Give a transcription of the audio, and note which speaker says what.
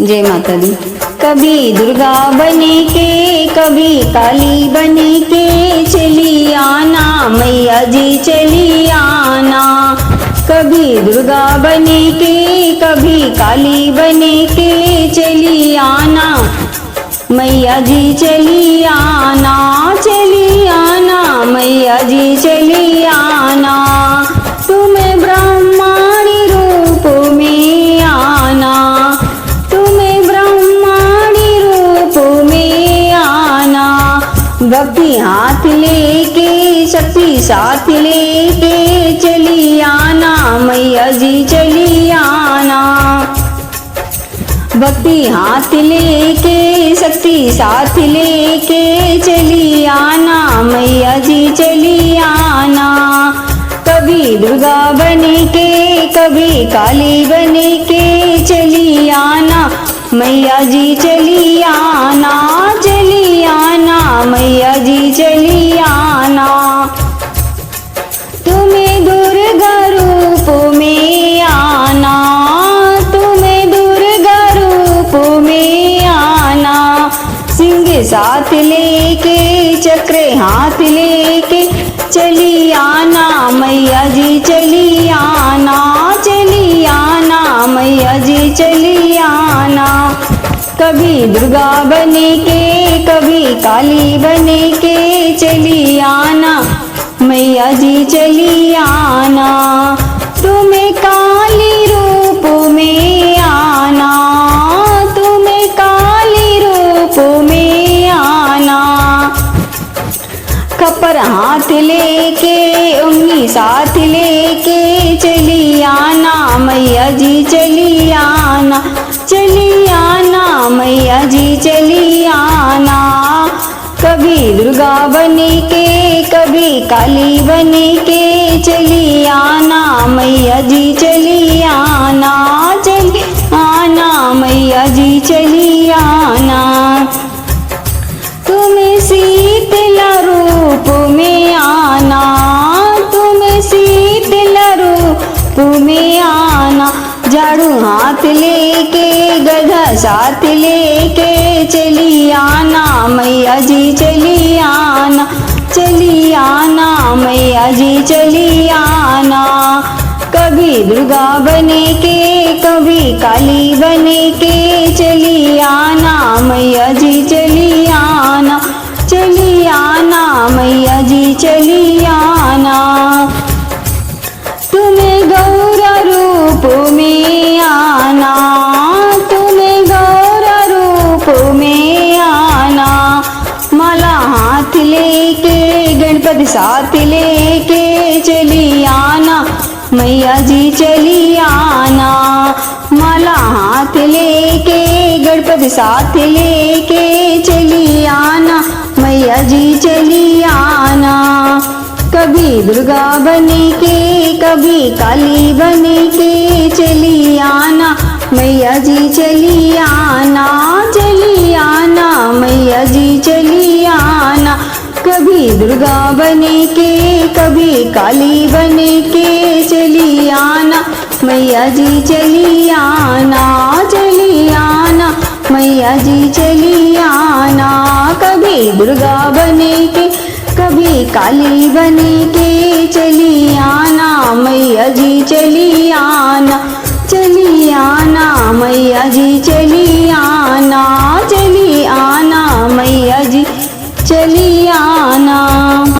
Speaker 1: जय माता दी। कभी दुर्गा बने के कभी काली बने के चली आना मैया जी चली आना। कभी दुर्गा बने के कभी काली बने के चली आना मैया जी चली आना। चली आना मैया जी चली आना। तुम्हें ब्रह्माणी रूप में आना। तुम्हें ब्रह्माणी रूप में आना। भक्ति हाथ लेके शक्ति साथ लेके चली आना मैया जी चली आना। भक्ति हाथ लेके शक्ति साथ लेके चली आना मैया जी चली आना। कभी दुर्गा बने के कभी काली बने के चली आना मैया जी चली आना। चली आना मैया जी चली आना। तुम्हें दुर्गा रूप में आना। तुम्हें दुर्गा रूप में आना। सिंह साथ लेके चक्र हाथ लेके चली आना मैया जी चली आना। चली आना मैया जी चली आना। कभी दुर्गा बने के कभी काली बने के चली आना मैया जी चली आना। तुम्हें काली रूप में आना। तुम्हें काली रूप में आना। खप्पर हाथ लेके उंगली साथ लेके चली आना मैया जी चली आना। चली आना मैया जी चली आना। कभी दुर्गा बने के कभी काली बने के चली आना मैया जी चली आना। चली आना मैया जी चली आना। तुम्हें शीतला रूप में आना। तुम्हें शीतला रूप में आना। झाड़ू हाथ लेके गधा साथ लेके चली आना मैया जी चली आना। चली आना मैया जी चली आना। कभी दुर्गा बने के कभी काली बने के चली आना मैया जी चली आना। चली आना मैया जी चली आना। तुम्हें गौरा रूप में आना। तुम्हें गौरा रूप में आना। माला हाथ लेके गणपति साथ लेके चली आना मैया जी चली आना। माला हाथ लेके गणपति साथ लेके चली आना मैया जी चली आना। कभी दुर्गा बने के कभी काली बने के चली आना मैया जी चली आना। चली आना मैया जी चली आना। कभी दुर्गा बने के कभी काली बने के चली आना मैया जी चली आना। चली आना मैया जी चली आना। कभी दुर्गा बने के कभी काली बने के चली आना मैया जी चली आना। चली आना मैया जी चली आना। चली आना मैया जी चली आना।